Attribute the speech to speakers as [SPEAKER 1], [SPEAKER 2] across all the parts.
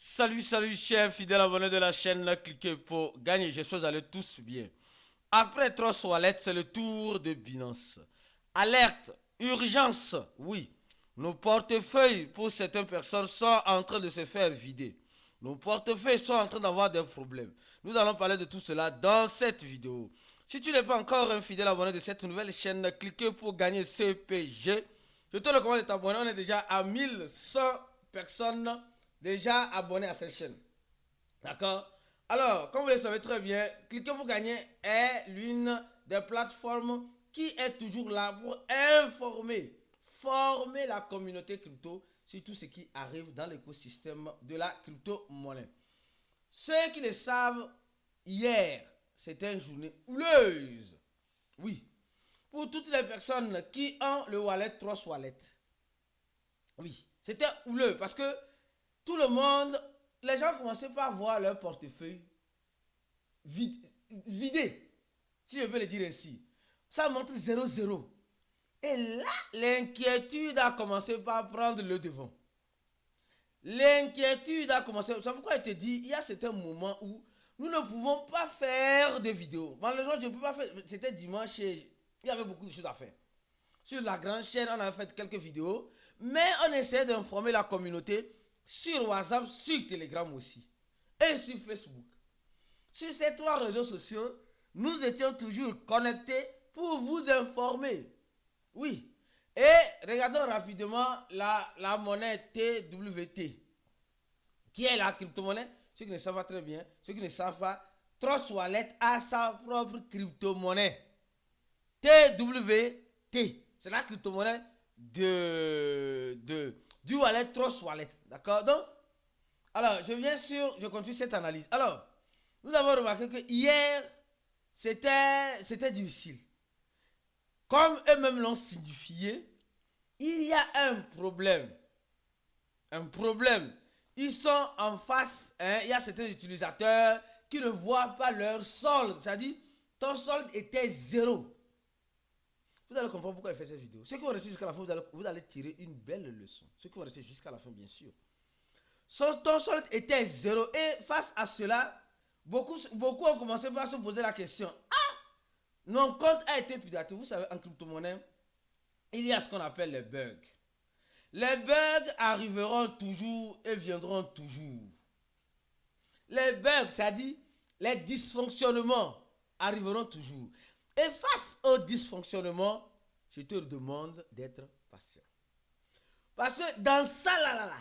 [SPEAKER 1] Salut, chers fidèles abonnés de la chaîne, cliquez pour gagner. J'espère que vous allez tous bien. Après Trust Wallet, c'est le tour de Binance. Alerte, urgence, oui. Nos portefeuilles pour certaines personnes sont en train de se faire vider. Nos portefeuilles sont en train d'avoir des problèmes. Nous allons parler de tout cela dans cette vidéo. Si tu n'es pas encore un fidèle abonné de cette nouvelle chaîne, cliquez pour gagner CPG. Je te recommande de t'abonner. On est déjà à 1100 personnes déjà abonnées à cette chaîne. D'accord? Alors, comme vous le savez très bien, Cliquez pour gagner est l'une des plateformes qui est toujours là pour former la communauté crypto sur tout ce qui arrive dans l'écosystème de la crypto-monnaie. Ceux qui le savent, hier, c'était une journée houleuse. Oui. Pour toutes les personnes qui ont le wallet Trust Wallet. Oui. C'était houleux parce que tout le monde, les gens commençaient par voir leur portefeuille vidé, si je peux le dire ainsi. Ça montre 0,0. Et là, l'inquiétude a commencé par prendre le devant. L'inquiétude a commencé. C'est pourquoi je te dis, il y a certains moments où nous ne pouvons pas faire de vidéos. Malheureusement, je ne peux pas faire. C'était dimanche et il y avait beaucoup de choses à faire. Sur la grande chaîne, on a fait quelques vidéos, mais on essaie d'informer la communauté sur WhatsApp, sur Telegram aussi, et sur Facebook. Sur ces trois réseaux sociaux, nous étions toujours connectés pour vous informer. Oui. Et regardons rapidement la monnaie TWT, qui est la crypto-monnaie. Ceux qui ne savent pas très bien, ceux qui ne savent pas, Trust Wallet a sa propre crypto-monnaie. TWT, c'est la crypto-monnaie du wallet Trust Wallet. D'accord? Donc, alors, je continue cette analyse. Alors, nous avons remarqué que hier, c'était difficile. Comme eux-mêmes l'ont signifié, il y a un problème. Un problème. Ils sont en face, il y a certains utilisateurs qui ne voient pas leur solde. C'est-à-dire, ton solde était 0. Vous allez comprendre pourquoi il fait cette vidéo. Ceux qui vont rester jusqu'à la fin, vous allez tirer une belle leçon. Ceux qui vont rester jusqu'à la fin, bien sûr. Ton solde était 0. Et face à cela, beaucoup ont commencé par se poser la question. Ah, mon compte a été piraté. Vous savez, en crypto-monnaie, il y a ce qu'on appelle les bugs. Les bugs arriveront toujours et viendront toujours. Les bugs, c'est-à-dire les dysfonctionnements, arriveront toujours. Et face aux dysfonctionnements, je te demande d'être patient. Parce que dans ça, là,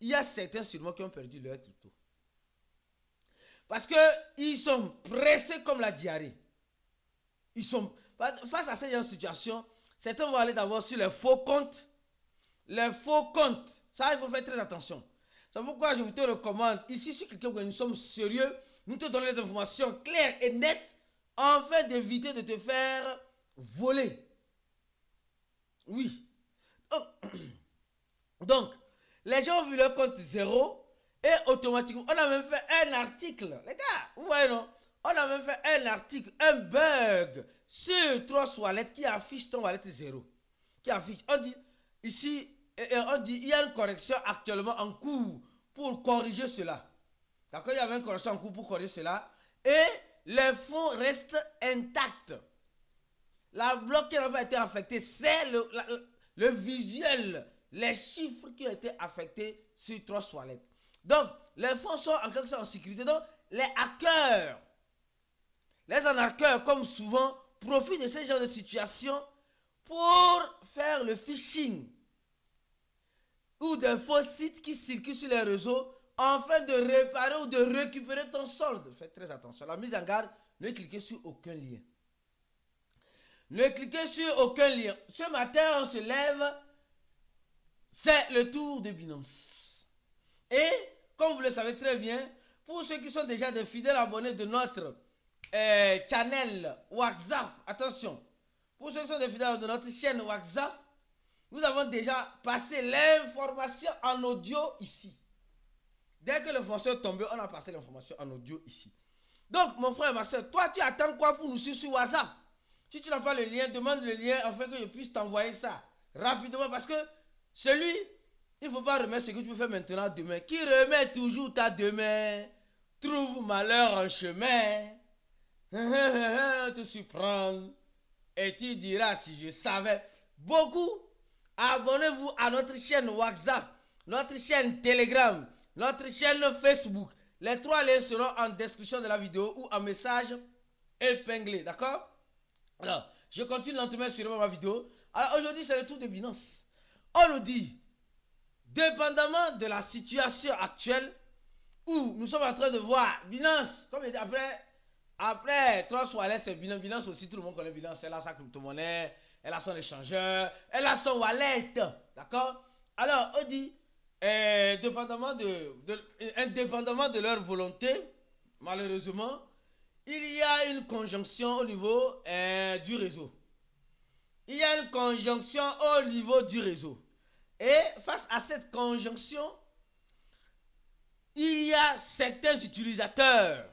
[SPEAKER 1] il y a certains sûrement qui ont perdu leur crypto. Parce qu'ils sont pressés comme la diarrhée. Ils sont, face à cette situation, certains vont aller d'abord sur les faux comptes. Les faux comptes, ça il faut faire très attention. C'est pourquoi je vous te recommande, ici sur quelqu'un où nous sommes sérieux, nous te donnons les informations claires et nettes afin d'éviter de te faire voler. Oui. Donc, les gens ont vu leur compte 0 et automatiquement, on a même fait un article. Les gars, vous voyez non? On a même fait un article, un bug sur Trust Wallet qui affiche ton wallet 0. Qui affiche, on dit, ici, on dit, il y a une correction actuellement en cours pour corriger cela. D'accord, il y avait une correction en cours pour corriger cela. Et les fonds restent intacts. La bloc qui n'a pas été affectée, c'est le visuel, les chiffres qui ont été affectés sur Trust Wallet. Donc, les fonds sont en quelque sorte en sécurité. Donc, les hackers, les hackers, comme souvent, profitent de ce genre de situation pour faire le phishing ou des faux sites qui circulent sur les réseaux afin de réparer ou de récupérer ton solde. Faites très attention. La mise en garde, ne cliquez sur aucun lien. Ne cliquez sur aucun lien. Ce matin, on se lève, c'est le tour de Binance. Et, comme vous le savez très bien, pour ceux qui sont déjà des fidèles abonnés de notre channel WhatsApp, attention, pour ceux qui sont des fidèles de notre chaîne WhatsApp, nous avons déjà passé l'information en audio ici. Dès que l'information est tombée, on a passé l'information en audio ici. Donc, mon frère et ma soeur, toi, tu attends quoi pour nous suivre sur WhatsApp? Si tu n'as pas le lien, demande le lien afin que je puisse t'envoyer ça rapidement. Parce que celui Il ne faut pas remettre ce que tu peux faire maintenant demain. Qui remet toujours ta demain trouve malheur en chemin. Te surprendre. Et tu diras si je savais. Beaucoup, abonnez-vous à notre chaîne WhatsApp, notre chaîne Telegram, notre chaîne Facebook. Les 3 liens seront en description de la vidéo ou en message épinglé. D'accord? Alors, je continue lentement sur ma vidéo. Alors, aujourd'hui, c'est le tour de Binance. On nous dit, dépendamment de la situation actuelle, où nous sommes en train de voir Binance, comme je dis, après Trust Wallet, c'est Binance. Binance aussi, tout le monde connaît Binance. Elle a sa crypto-monnaie, elle a son échangeur, elle a son wallet. D'accord? Alors, on dit, indépendamment de leur volonté, malheureusement, il y a une conjonction au niveau du réseau. Il y a une conjonction au niveau du réseau. Et face à cette conjonction, il y a certains utilisateurs,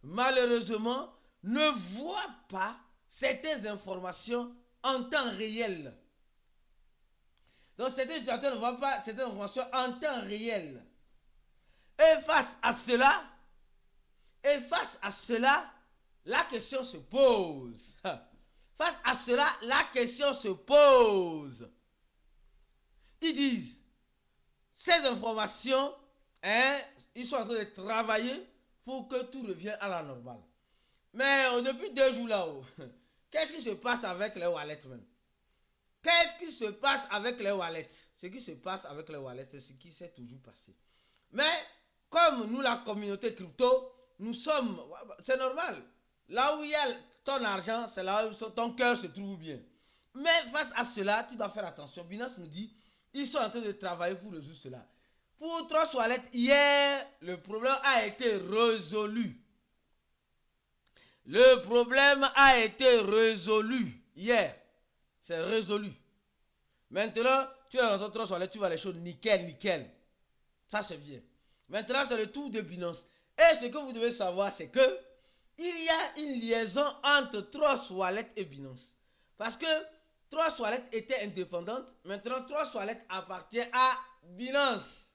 [SPEAKER 1] malheureusement, ne voient pas certaines informations en temps réel. Donc, certains utilisateurs ne voient pas certaines informations en temps réel. Et face à cela, la question se pose. Ils disent, ces informations, ils sont en train de travailler pour que tout revienne à la normale. Mais depuis 2 jours là-haut, qu'est-ce qui se passe avec les wallets même? Qu'est-ce qui se passe avec les wallets? Ce qui se passe avec les wallets, c'est ce qui s'est toujours passé. Mais comme nous, la communauté crypto, nous sommes, c'est normal. Là où il y a ton argent, c'est là où ton cœur se trouve bien. Mais face à cela, tu dois faire attention. Binance nous dit, ils sont en train de travailler pour résoudre cela. Pour Trust Wallet, hier, le problème a été résolu. Le problème a été résolu hier. C'est résolu. Maintenant, tu es dans ton Trust Wallet, tu vois les choses nickel. Ça, c'est bien. Maintenant, c'est le tour de Binance. Et ce que vous devez savoir, c'est que il y a une liaison entre Trust Wallet et Binance. Parce que Trust Wallet était indépendante. Maintenant, Trust Wallet appartient à Binance.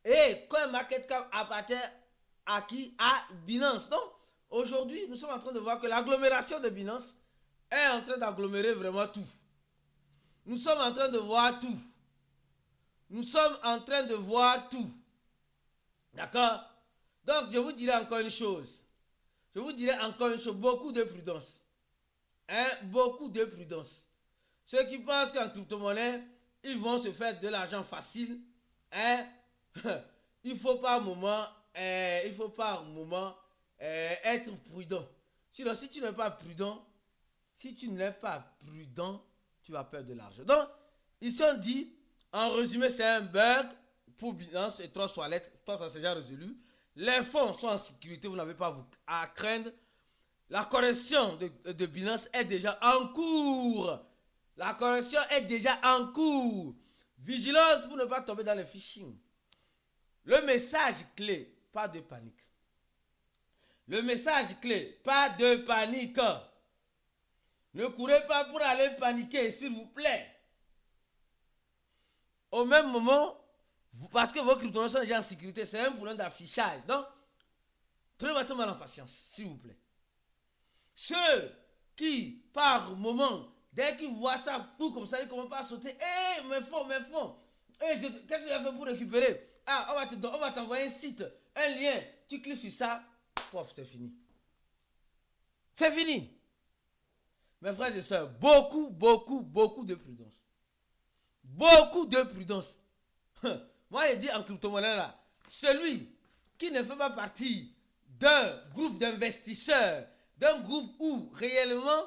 [SPEAKER 1] Et CoinMarketCap appartient à qui? À Binance. Donc, aujourd'hui, nous sommes en train de voir que l'agglomération de Binance est en train d'agglomérer vraiment tout. Nous sommes en train de voir tout. D'accord? Donc, je vous dirai encore une chose. Beaucoup de prudence. Beaucoup de prudence. Ceux qui pensent qu'en crypto-monnaie, ils vont se faire de l'argent facile, il faut par moment être prudent. Sinon, si tu n'es pas prudent, tu vas perdre de l'argent. Donc, ils ont dit, en résumé, c'est un bug pour Binance et Trust Wallet. Toi, ça c'est déjà résolu. Les fonds sont en sécurité, vous n'avez pas à craindre. La correction de Binance est déjà en cours. Vigilance pour ne pas tomber dans le phishing. Le message clé, pas de panique. Ne courez pas pour aller paniquer, s'il vous plaît. Au même moment, parce que vos crypto-monnaies sont déjà en sécurité, c'est un problème d'affichage. Donc, prenez votre mal en patience, s'il vous plaît. Ceux qui, par moment, dès qu'ils voient ça, tout comme ça, ils commencent pas à sauter. Mes fonds. Qu'est-ce que tu as fait pour récupérer? On va t'envoyer un site, un lien. Tu cliques sur ça, pof, c'est fini. Mes frères et sœurs, beaucoup de prudence. Moi, je dis en crypto-monnaie là, celui qui ne fait pas partie d'un groupe d'investisseurs, d'un groupe où réellement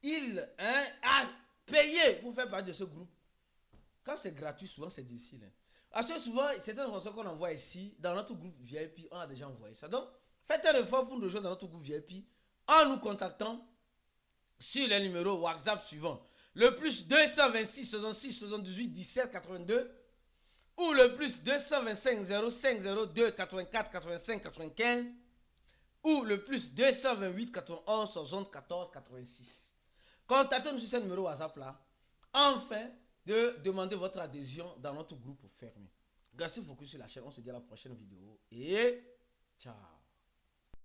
[SPEAKER 1] il a payé pour faire partie de ce groupe. Quand c'est gratuit, souvent c'est difficile. Parce que souvent, c'est une information qu'on envoie ici, dans notre groupe VIP, on a déjà envoyé ça. Donc, faites un effort pour nous rejoindre dans notre groupe VIP en nous contactant sur les numéros WhatsApp suivants. Le plus 226 66 78 17 82 ou le plus 225 05 02 84 85 95 ou le plus 228 91 74 86. Contactez-nous sur ce numéro WhatsApp là enfin de demander votre adhésion dans notre groupe fermé. Restez focus sur la chaîne. On se dit à la prochaine vidéo. Et